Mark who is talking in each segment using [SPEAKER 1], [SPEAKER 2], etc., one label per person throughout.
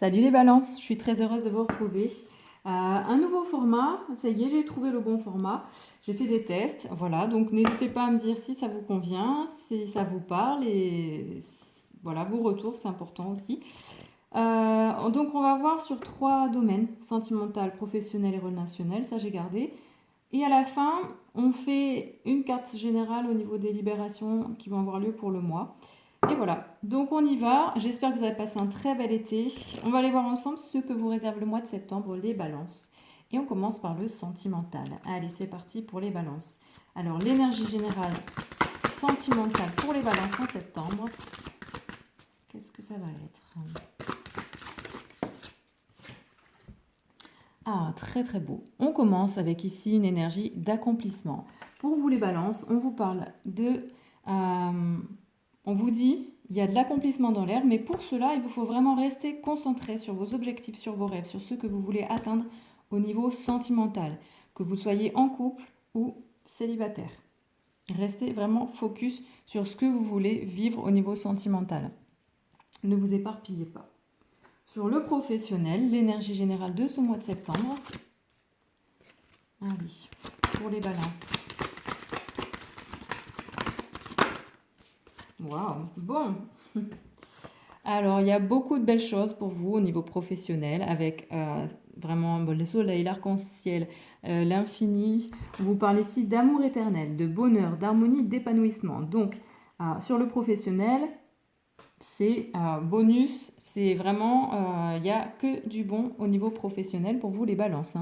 [SPEAKER 1] Salut les balances, je suis très heureuse de vous retrouver. Un nouveau format, ça y est, j'ai trouvé le bon format. J'ai fait des tests, voilà, donc n'hésitez pas à me dire si ça vous convient, si ça vous parle et voilà, vos retours, c'est important aussi. Donc on va voir sur 3 domaines, sentimental, professionnel et relationnel, ça j'ai gardé. Et à la fin, on fait une carte générale au niveau des libérations qui vont avoir lieu pour le mois. Et voilà, donc on y va. J'espère que vous avez passé un très bel été. On va aller voir ensemble ce que vous réserve le mois de septembre, les balances. Et on commence par le sentimental. Allez, c'est parti pour les balances. Alors, l'énergie générale sentimentale pour les balances en septembre. Qu'est-ce que ça va être? Ah, très très beau. On commence avec ici une énergie d'accomplissement. Pour vous les balances, on vous parle de... on vous dit, il y a de l'accomplissement dans l'air, mais pour cela, il vous faut vraiment rester concentré sur vos objectifs, sur vos rêves, sur ce que vous voulez atteindre au niveau sentimental, que vous soyez en couple ou célibataire. Restez vraiment focus sur ce que vous voulez vivre au niveau sentimental. Ne vous éparpillez pas. Sur le professionnel, l'énergie générale de ce mois de septembre. Allez, pour les balances. Waouh, bon. Alors, il y a beaucoup de belles choses pour vous au niveau professionnel avec vraiment le soleil, l'arc-en-ciel, l'infini. Vous parlez ici d'amour éternel, de bonheur, d'harmonie, d'épanouissement. Donc, sur le professionnel, c'est bonus, c'est vraiment, il n'y a que du bon au niveau professionnel pour vous les balances.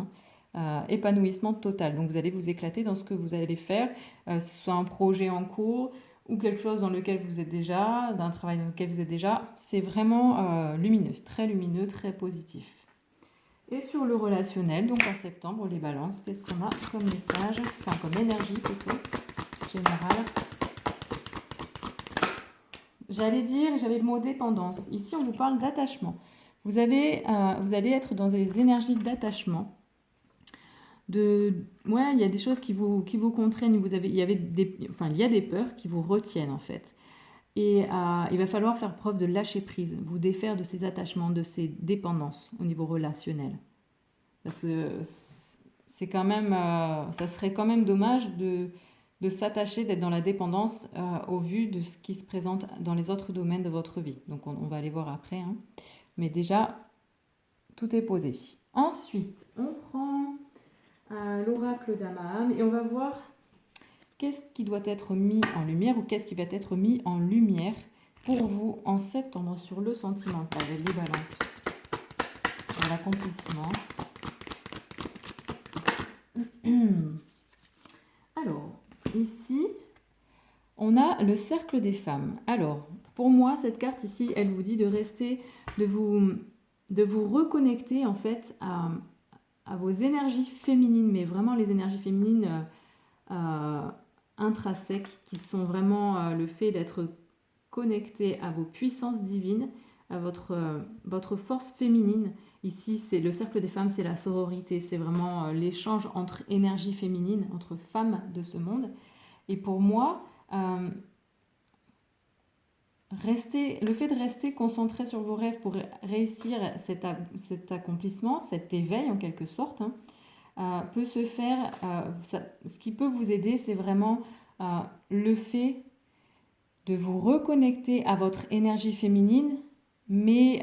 [SPEAKER 1] Épanouissement total. Donc, vous allez vous éclater dans ce que vous allez faire, ce soit un projet en cours, ou quelque chose dans lequel vous êtes déjà, d'un travail dans lequel vous êtes déjà, c'est vraiment lumineux, très positif. Et sur le relationnel, donc en septembre, les balances, qu'est-ce qu'on a comme message, enfin comme énergie plutôt, générale. J'avais le mot dépendance. Ici, on vous parle d'attachement. Vous allez être dans des énergies d'attachement. Il y a des choses qui vous contraignent. Il y a des peurs qui vous retiennent en fait. Et il va falloir faire preuve de lâcher prise, vous défaire de ces attachements, de ces dépendances au niveau relationnel. Parce que c'est quand même, ça serait quand même dommage de s'attacher, d'être dans la dépendance au vu de ce qui se présente dans les autres domaines de votre vie. Donc on va aller voir après. Mais déjà, tout est posé. Ensuite, on prend l'oracle d'Amaham et on va voir qu'est-ce qui doit être mis en lumière ou qu'est-ce qui va être mis en lumière pour vous en septembre sur le sentimental, les balances, sur l'accomplissement. Alors, ici, on a le cercle des femmes. Alors, pour moi, cette carte ici, elle vous dit de rester, de vous reconnecter en fait à vos énergies féminines, mais vraiment les énergies féminines intrinsèques qui sont vraiment le fait d'être connecté à vos puissances divines, à votre force féminine. Ici, c'est le cercle des femmes, c'est la sororité, c'est vraiment l'échange entre énergie féminine, entre femmes de ce monde. Et pour moi, le fait de rester concentré sur vos rêves pour réussir cet accomplissement, cet éveil en quelque sorte, peut se faire, ce qui peut vous aider, c'est vraiment le fait de vous reconnecter à votre énergie féminine, mais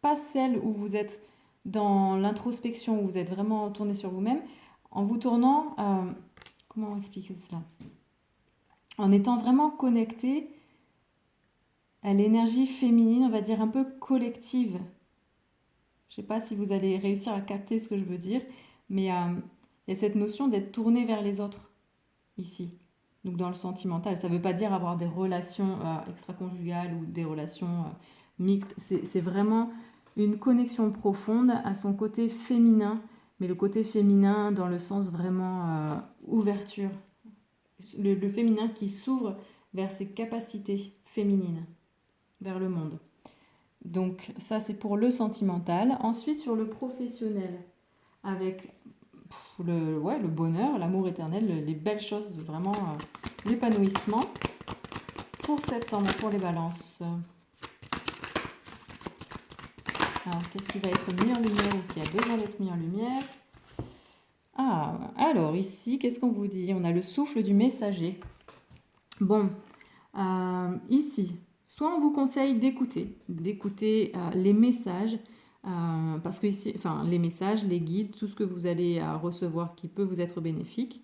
[SPEAKER 1] pas celle où vous êtes dans l'introspection, où vous êtes vraiment tourné sur vous-même, en vous tournant, comment expliquer cela? En étant vraiment connecté à l'énergie féminine, on va dire un peu collective. Je ne sais pas si vous allez réussir à capter ce que je veux dire, mais il y a cette notion d'être tourné vers les autres, ici. Donc dans le sentimental, ça ne veut pas dire avoir des relations extra-conjugales ou des relations mixtes. C'est vraiment une connexion profonde à son côté féminin, mais le côté féminin dans le sens vraiment ouverture. Le féminin qui s'ouvre vers ses capacités féminines, vers le monde. Donc ça c'est pour le sentimental. Ensuite sur le professionnel, avec le bonheur, l'amour éternel, les belles choses, vraiment l'épanouissement. Pour septembre, pour les balances. Alors, qu'est-ce qui va être mis en lumière ou qui a besoin d'être mis en lumière? Ah, alors ici, qu'est-ce qu'on vous dit? On a le souffle du messager. Bon, ici, soit on vous conseille d'écouter les messages, parce que ici, enfin, les messages, les guides, tout ce que vous allez recevoir qui peut vous être bénéfique.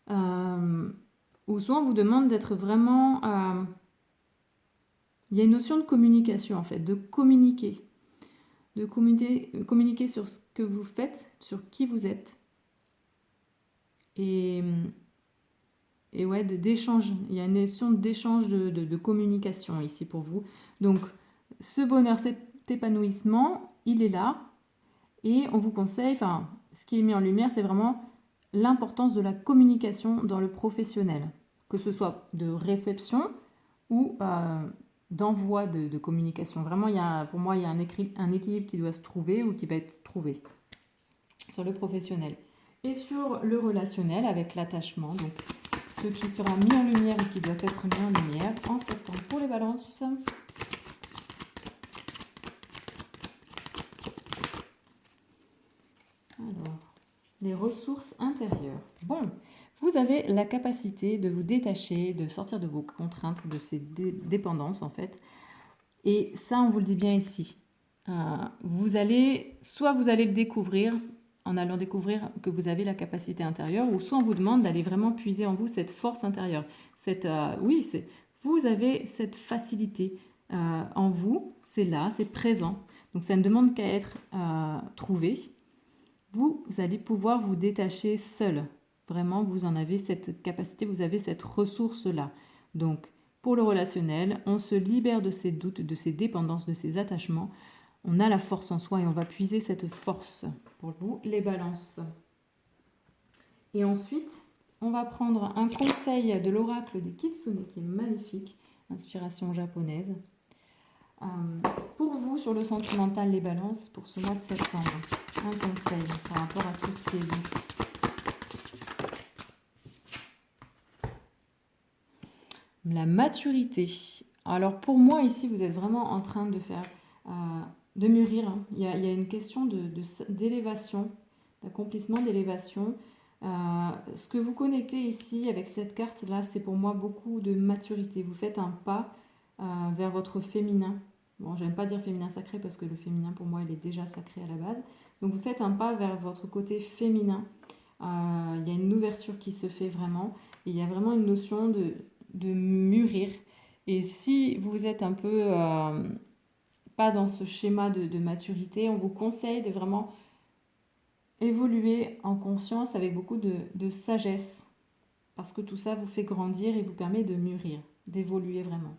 [SPEAKER 1] Ou soit on vous demande d'être vraiment... il y a une notion de communication en fait, de communiquer sur ce que vous faites, sur qui vous êtes. Et ouais, d'échange. Il y a une notion d'échange, de communication ici pour vous. Donc, ce bonheur, cet épanouissement, il est là. Et on vous conseille, enfin, ce qui est mis en lumière, c'est vraiment l'importance de la communication dans le professionnel. Que ce soit de réception ou d'envoi de communication. Vraiment, pour moi, il y a un équilibre qui doit se trouver ou qui va être trouvé sur le professionnel. Et sur le relationnel avec l'attachement, donc ce qui sera mis en lumière ou qui doit être mis en lumière en septembre pour les balances. Alors, les ressources intérieures. Bon, vous avez la capacité de vous détacher, de sortir de vos contraintes, de ces dépendances en fait. Et ça, on vous le dit bien ici. Vous allez le découvrir en allant découvrir que vous avez la capacité intérieure, ou soit on vous demande d'aller vraiment puiser en vous cette force intérieure. Vous avez cette facilité en vous, c'est là, c'est présent. Donc ça ne demande qu'à être trouvé. Vous allez pouvoir vous détacher seul. Vraiment, vous en avez cette capacité, vous avez cette ressource-là. Donc, pour le relationnel, on se libère de ces doutes, de ces dépendances, de ces attachements. On a la force en soi et on va puiser cette force pour vous, les balances. Et ensuite, on va prendre un conseil de l'oracle des Kitsune qui est magnifique, inspiration japonaise. Pour vous, sur le sentimental, les balances, pour ce mois de septembre, un conseil par rapport à tout ce qui est dit. La maturité. Alors pour moi ici, vous êtes vraiment en train de faire, de mûrir. Hein. Il y a une question d'élévation, d'accomplissement, d'élévation. Ce que vous connectez ici avec cette carte-là, c'est pour moi beaucoup de maturité. Vous faites un pas vers votre féminin. Bon, j'aime pas dire féminin sacré parce que le féminin pour moi, il est déjà sacré à la base. Donc vous faites un pas vers votre côté féminin. Il y a une ouverture qui se fait vraiment. Et il y a vraiment une notion de mûrir. Et si vous êtes un peu pas dans ce schéma de maturité, on vous conseille de vraiment évoluer en conscience avec beaucoup de sagesse. Parce que tout ça vous fait grandir et vous permet de mûrir, d'évoluer vraiment.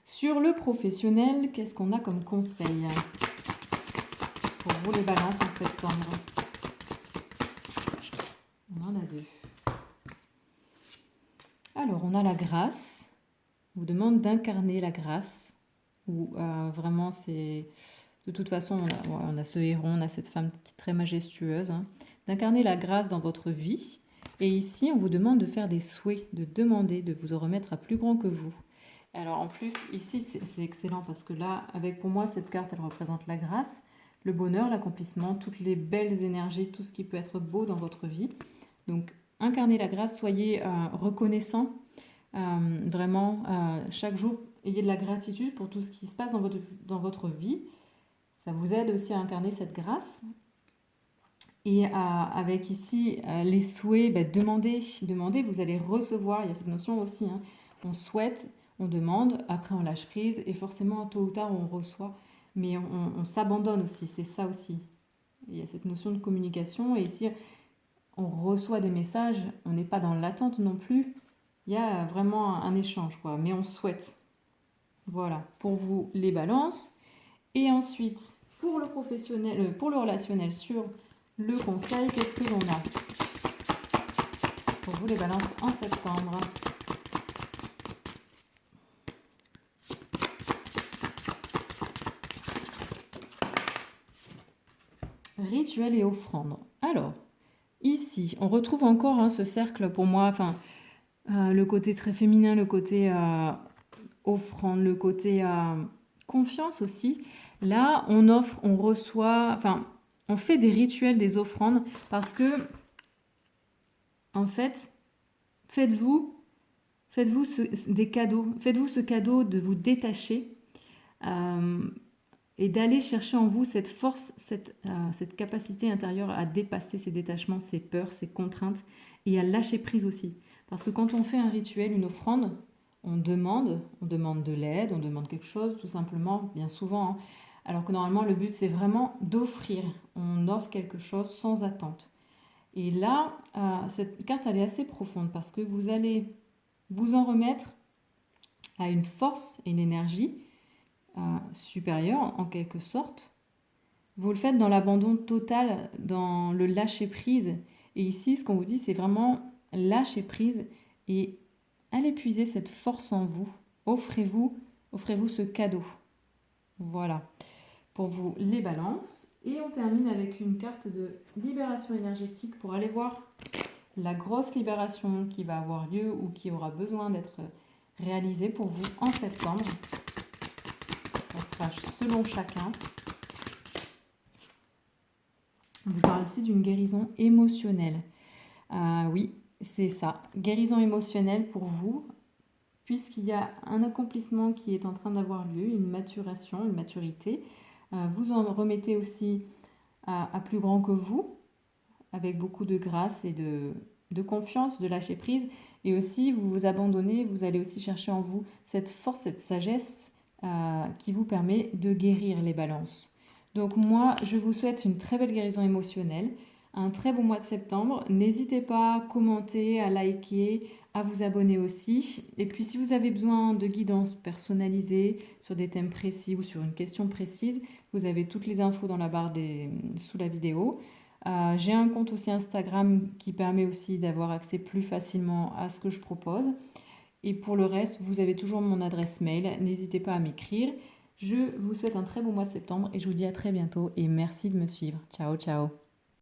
[SPEAKER 1] Sur le professionnel, qu'est-ce qu'on a comme conseil pour vous les balances en septembre? On en a deux. Alors, on a la grâce. On vous demande d'incarner la grâce. Ou vraiment, c'est... De toute façon, on a ce héron, on a cette femme qui est très majestueuse. Hein, d'incarner la grâce dans votre vie. Et ici, on vous demande de faire des souhaits, de demander, de vous en remettre à plus grand que vous. Alors en plus, ici, c'est excellent parce que là, pour moi, cette carte, elle représente la grâce, le bonheur, l'accomplissement, toutes les belles énergies, tout ce qui peut être beau dans votre vie. Donc, incarnez la grâce, soyez reconnaissant. Vraiment, chaque jour, ayez de la gratitude pour tout ce qui se passe dans votre vie. Ça vous aide aussi à incarner cette grâce. Et avec ici les souhaits, demandez, vous allez recevoir. Il y a cette notion aussi, hein, on souhaite, on demande, après on lâche prise et forcément tôt ou tard on reçoit, mais on s'abandonne aussi, c'est ça aussi. Il y a cette notion de communication et ici on reçoit des messages, on n'est pas dans l'attente non plus, il y a vraiment un échange quoi, mais on souhaite. Voilà, pour vous les balances. Et ensuite, pour le professionnel, pour le relationnel sur le conseil, qu'est-ce que l'on a pour vous les balances en septembre? Rituel et offrande. Alors, ici, on retrouve encore ce cercle pour moi, le côté très féminin, le côté offrande, le côté confiance aussi. Là, on offre, on reçoit, enfin, on fait des rituels, des offrandes, parce que, en fait, faites-vous des cadeaux. Faites-vous ce cadeau de vous détacher et d'aller chercher en vous cette force, cette capacité intérieure à dépasser ces détachements, ces peurs, ces contraintes et à lâcher prise aussi. Parce que quand on fait un rituel, une offrande, on demande de l'aide, on demande quelque chose, tout simplement, bien souvent. Hein. Alors que normalement, le but, c'est vraiment d'offrir. On offre quelque chose sans attente. Et là, cette carte, elle est assez profonde parce que vous allez vous en remettre à une force et une énergie supérieure, en quelque sorte. Vous le faites dans l'abandon total, dans le lâcher-prise. Et ici, ce qu'on vous dit, c'est vraiment lâcher prise et allez puiser cette force en vous. Offrez-vous ce cadeau. Voilà, pour vous les balances. Et on termine avec une carte de libération énergétique pour aller voir la grosse libération qui va avoir lieu ou qui aura besoin d'être réalisée pour vous en septembre. Ça sera selon chacun. On vous parle ici d'une guérison émotionnelle. Oui, c'est ça. Guérison émotionnelle pour vous, puisqu'il y a un accomplissement qui est en train d'avoir lieu, une maturation, une maturité. Vous en remettez aussi à plus grand que vous, avec beaucoup de grâce et de confiance, de lâcher prise. Et aussi, vous vous abandonnez, vous allez aussi chercher en vous cette force, cette sagesse qui vous permet de guérir les balances. Donc moi, je vous souhaite une très belle guérison émotionnelle, un très bon mois de septembre. N'hésitez pas à commenter, à liker, à vous abonner aussi. Et puis si vous avez besoin de guidance personnalisée sur des thèmes précis ou sur une question précise, vous avez toutes les infos dans la barre sous la vidéo. J'ai un compte aussi Instagram qui permet aussi d'avoir accès plus facilement à ce que je propose. Et pour le reste, vous avez toujours mon adresse mail. N'hésitez pas à m'écrire. Je vous souhaite un très bon mois de septembre et je vous dis à très bientôt et merci de me suivre. Ciao, ciao.